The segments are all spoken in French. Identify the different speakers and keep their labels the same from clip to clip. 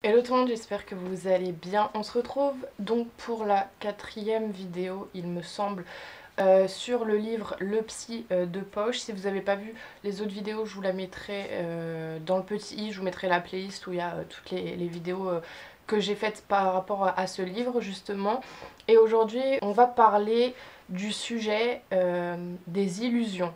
Speaker 1: Hello tout le monde, j'espère que vous allez bien. On se retrouve donc pour la 4e vidéo, il me semble, sur le livre Le Psy de Poche. Si vous n'avez pas vu les autres vidéos, je vous la mettrai dans le petit i, je vous mettrai la playlist où il y a toutes les vidéos que j'ai faites par rapport à ce livre justement. Et aujourd'hui, on va parler du sujet des illusions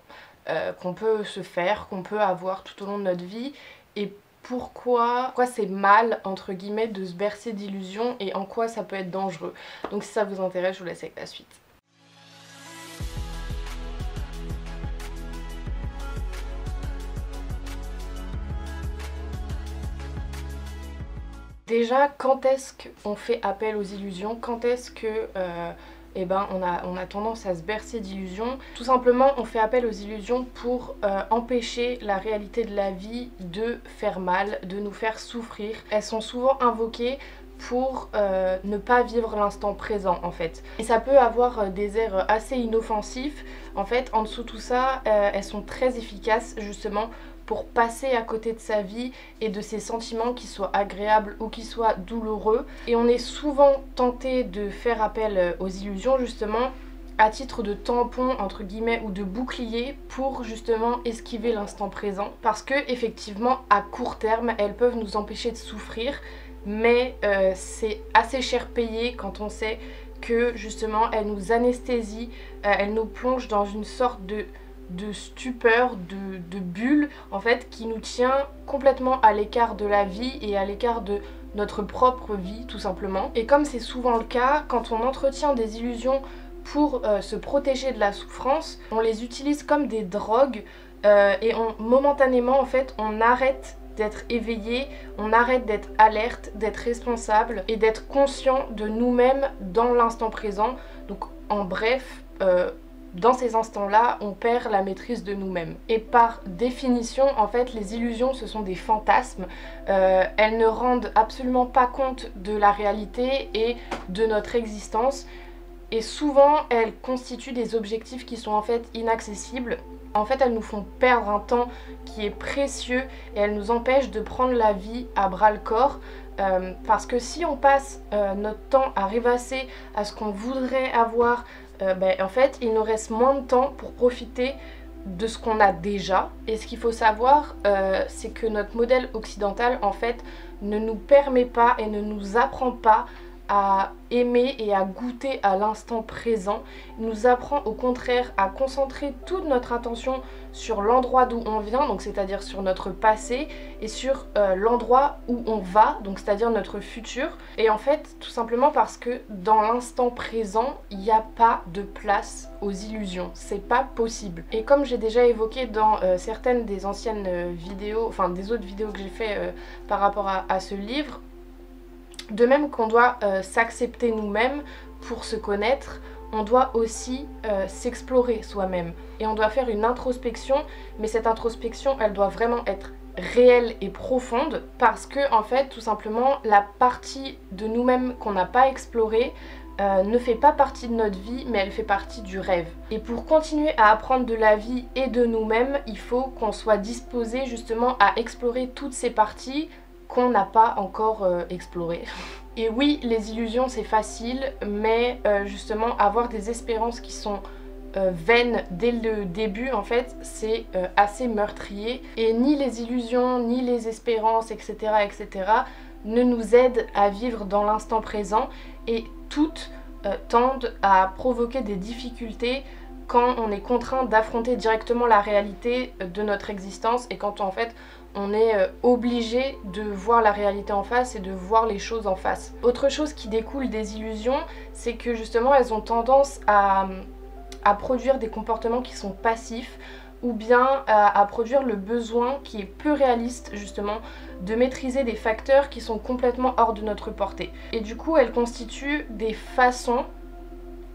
Speaker 1: qu'on peut se faire, qu'on peut avoir tout au long de notre vie, et pourquoi c'est mal entre guillemets de se bercer d'illusions et en quoi ça peut être dangereux. Donc si ça vous intéresse, je vous laisse avec la suite. Déjà, quand est-ce qu'on fait appel aux illusions? Quand est-ce que on a tendance à se bercer d'illusions? Tout simplement, on fait appel aux illusions pour empêcher la réalité de la vie de faire mal, de nous faire souffrir. Elles sont souvent invoquées pour ne pas vivre l'instant présent en fait. Et ça peut avoir des airs assez inoffensifs. En fait, en dessous de tout ça, elles sont très efficaces justement pour passer à côté de sa vie et de ses sentiments, qui soient agréables ou qui soient douloureux. Et on est souvent tenté de faire appel aux illusions justement à titre de tampon entre guillemets ou de bouclier pour justement esquiver l'instant présent, parce que effectivement à court terme elles peuvent nous empêcher de souffrir, mais c'est assez cher payé quand on sait que justement elles nous anesthésient, elles nous plongent dans une sorte de stupeur, de bulle en fait, qui nous tient complètement à l'écart de la vie et à l'écart de notre propre vie tout simplement. Et comme c'est souvent le cas, quand on entretient des illusions pour se protéger de la souffrance, on les utilise comme des drogues et momentanément en fait on arrête d'être éveillé, on arrête d'être alerte, d'être responsable et d'être conscient de nous-mêmes dans l'instant présent. Donc en bref, dans ces instants-là, on perd la maîtrise de nous-mêmes. Et par définition, en fait, les illusions, ce sont des fantasmes. Elles ne rendent absolument pas compte de la réalité et de notre existence. Et souvent, elles constituent des objectifs qui sont en fait inaccessibles. En fait, elles nous font perdre un temps qui est précieux et elles nous empêchent de prendre la vie à bras-le-corps. Parce que si on passe notre temps à rêvasser à ce qu'on voudrait avoir, en fait il nous reste moins de temps pour profiter de ce qu'on a déjà. Et ce qu'il faut savoir, c'est que notre modèle occidental en fait ne nous permet pas et ne nous apprend pas à aimer et à goûter à l'instant présent. Il nous apprend au contraire à concentrer toute notre attention sur l'endroit d'où on vient, donc c'est-à-dire sur notre passé, et sur l'endroit où on va, donc c'est-à-dire notre futur. Et en fait, tout simplement parce que dans l'instant présent, il n'y a pas de place aux illusions, c'est pas possible. Et comme j'ai déjà évoqué dans certaines des anciennes vidéos, enfin des autres vidéos que j'ai fait par rapport à ce livre, de même qu'on doit s'accepter nous-mêmes pour se connaître, on doit aussi s'explorer soi-même. Et on doit faire une introspection, mais cette introspection, elle doit vraiment être réelle et profonde, parce que en fait, tout simplement, la partie de nous-mêmes qu'on n'a pas explorée ne fait pas partie de notre vie, mais elle fait partie du rêve. Et pour continuer à apprendre de la vie et de nous-mêmes, il faut qu'on soit disposé justement à explorer toutes ces parties qu'on n'a pas encore exploré. Et oui, les illusions c'est facile, mais justement avoir des espérances qui sont vaines dès le début en fait, c'est assez meurtrier. Et ni les illusions, ni les espérances, etc. ne nous aident à vivre dans l'instant présent, et toutes tendent à provoquer des difficultés quand on est contraint d'affronter directement la réalité de notre existence, et quand en fait on est obligé de voir la réalité en face et de voir les choses en face. Autre chose qui découle des illusions, c'est que justement elles ont tendance à produire des comportements qui sont passifs, ou bien à produire le besoin qui est peu réaliste justement de maîtriser des facteurs qui sont complètement hors de notre portée. Et du coup elles constituent des façons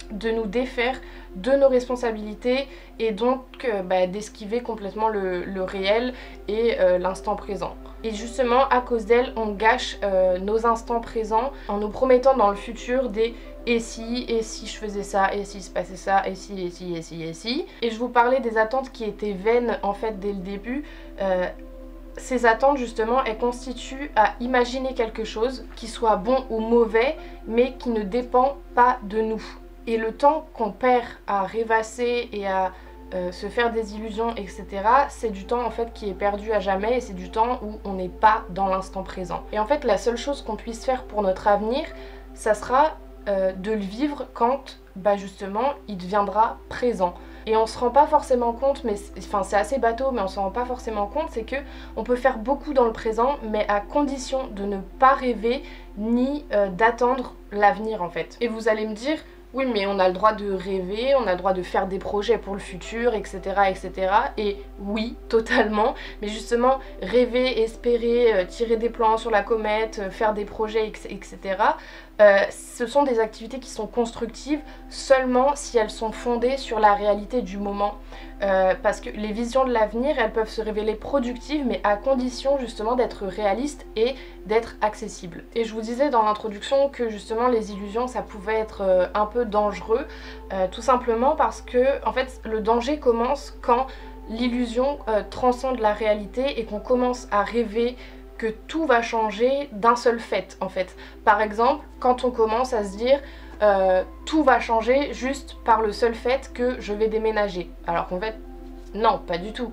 Speaker 1: de nous défaire de nos responsabilités et donc d'esquiver complètement le réel et l'instant présent. Et justement à cause d'elles, on gâche nos instants présents en nous promettant dans le futur des et si je faisais ça, et si se passait ça, et si. Et je vous parlais des attentes qui étaient vaines en fait dès le début. ces attentes justement, elles constituent à imaginer quelque chose qui soit bon ou mauvais, mais qui ne dépend pas de nous. Et le temps qu'on perd à rêvasser et à se faire des illusions, etc., c'est du temps en fait qui est perdu à jamais, et c'est du temps où on n'est pas dans l'instant présent. Et en fait, la seule chose qu'on puisse faire pour notre avenir, ça sera de le vivre quand justement il deviendra présent. Et on se rend pas forcément compte, mais c'est assez bateau, mais on se rend pas forcément compte, c'est que on peut faire beaucoup dans le présent, mais à condition de ne pas rêver ni d'attendre l'avenir en fait. Et vous allez me dire, oui, mais on a le droit de rêver, on a le droit de faire des projets pour le futur, etc., etc. Et oui, totalement. Mais justement, rêver, espérer, tirer des plans sur la comète, faire des projets, etc., ce sont des activités qui sont constructives seulement si elles sont fondées sur la réalité du moment. Parce que les visions de l'avenir, elles peuvent se révéler productives, mais à condition justement d'être réalistes et d'être accessibles. Et je vous disais dans l'introduction que justement les illusions, ça pouvait être un peu dangereux, tout simplement parce que en fait le danger commence quand l'illusion transcende la réalité et qu'on commence à rêver que tout va changer d'un seul fait en fait. Par exemple, quand on commence à se dire tout va changer juste par le seul fait que je vais déménager. Alors qu'en fait, non, pas du tout.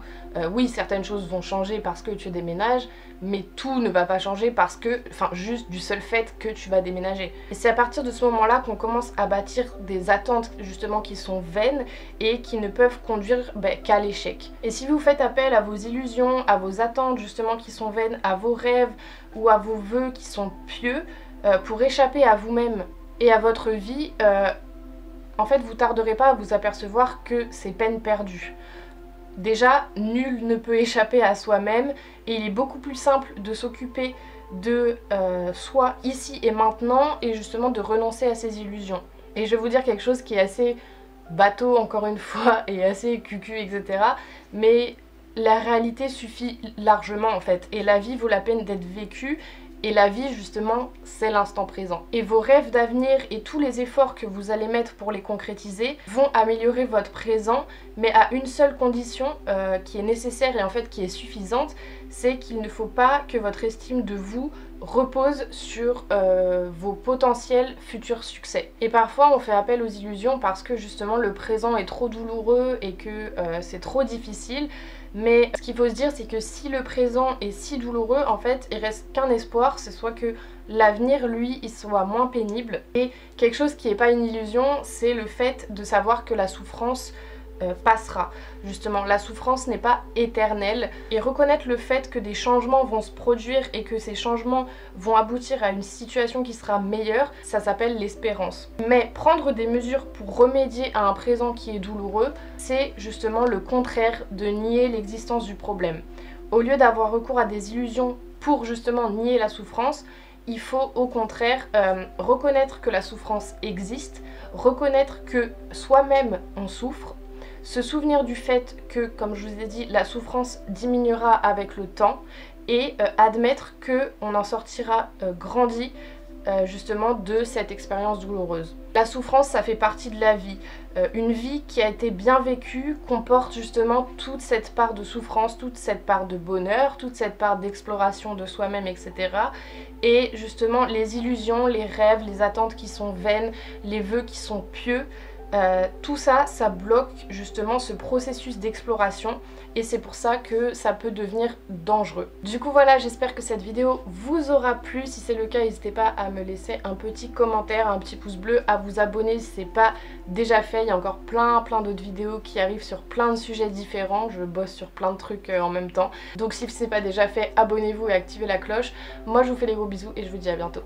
Speaker 1: Oui, certaines choses vont changer parce que tu déménages, mais tout ne va pas changer parce que, juste du seul fait que tu vas déménager. Et c'est à partir de ce moment-là qu'on commence à bâtir des attentes justement qui sont vaines et qui ne peuvent conduire qu'à l'échec. Et si vous faites appel à vos illusions, à vos attentes justement qui sont vaines, à vos rêves ou à vos vœux qui sont pieux, pour échapper à vous-même et à votre vie, en fait vous tarderez pas à vous apercevoir que c'est peine perdue. Déjà, nul ne peut échapper à soi-même et il est beaucoup plus simple de s'occuper de soi ici et maintenant et justement de renoncer à ses illusions. Et je vais vous dire quelque chose qui est assez bateau encore une fois et assez cucu, etc. Mais la réalité suffit largement en fait et la vie vaut la peine d'être vécue. Et la vie justement c'est l'instant présent. Et vos rêves d'avenir et tous les efforts que vous allez mettre pour les concrétiser vont améliorer votre présent, mais à une seule condition qui est nécessaire et en fait qui est suffisante, c'est qu'il ne faut pas que votre estime de vous repose sur vos potentiels futurs succès. Et parfois on fait appel aux illusions parce que justement le présent est trop douloureux et que c'est trop difficile. Mais ce qu'il faut se dire, c'est que si le présent est si douloureux, en fait, il reste qu'un espoir, c'est soit que l'avenir, lui, il soit moins pénible. Et quelque chose qui n'est pas une illusion, c'est le fait de savoir que la souffrance passera. Justement, la souffrance n'est pas éternelle. Et reconnaître le fait que des changements vont se produire et que ces changements vont aboutir à une situation qui sera meilleure, ça s'appelle l'espérance. Mais prendre des mesures pour remédier à un présent qui est douloureux, c'est justement le contraire de nier l'existence du problème. Au lieu d'avoir recours à des illusions pour justement nier la souffrance, il faut au contraire reconnaître que la souffrance existe, reconnaître que soi-même on souffre, se souvenir du fait que, comme je vous ai dit, la souffrance diminuera avec le temps et admettre qu'on en sortira grandi justement de cette expérience douloureuse. La souffrance, ça fait partie de la vie. Une vie qui a été bien vécue comporte justement toute cette part de souffrance, toute cette part de bonheur, toute cette part d'exploration de soi-même, etc. Et justement les illusions, les rêves, les attentes qui sont vaines, les vœux qui sont pieux, tout ça, ça bloque justement ce processus d'exploration et c'est pour ça que ça peut devenir dangereux. Du coup voilà, j'espère que cette vidéo vous aura plu. Si c'est le cas, n'hésitez pas à me laisser un petit commentaire, un petit pouce bleu, à vous abonner si c'est pas déjà fait. Il y a encore plein d'autres vidéos qui arrivent sur plein de sujets différents. Je bosse sur plein de trucs en même temps. Donc si c'est pas déjà fait, abonnez-vous et activez la cloche. Moi je vous fais des gros bisous et je vous dis à bientôt.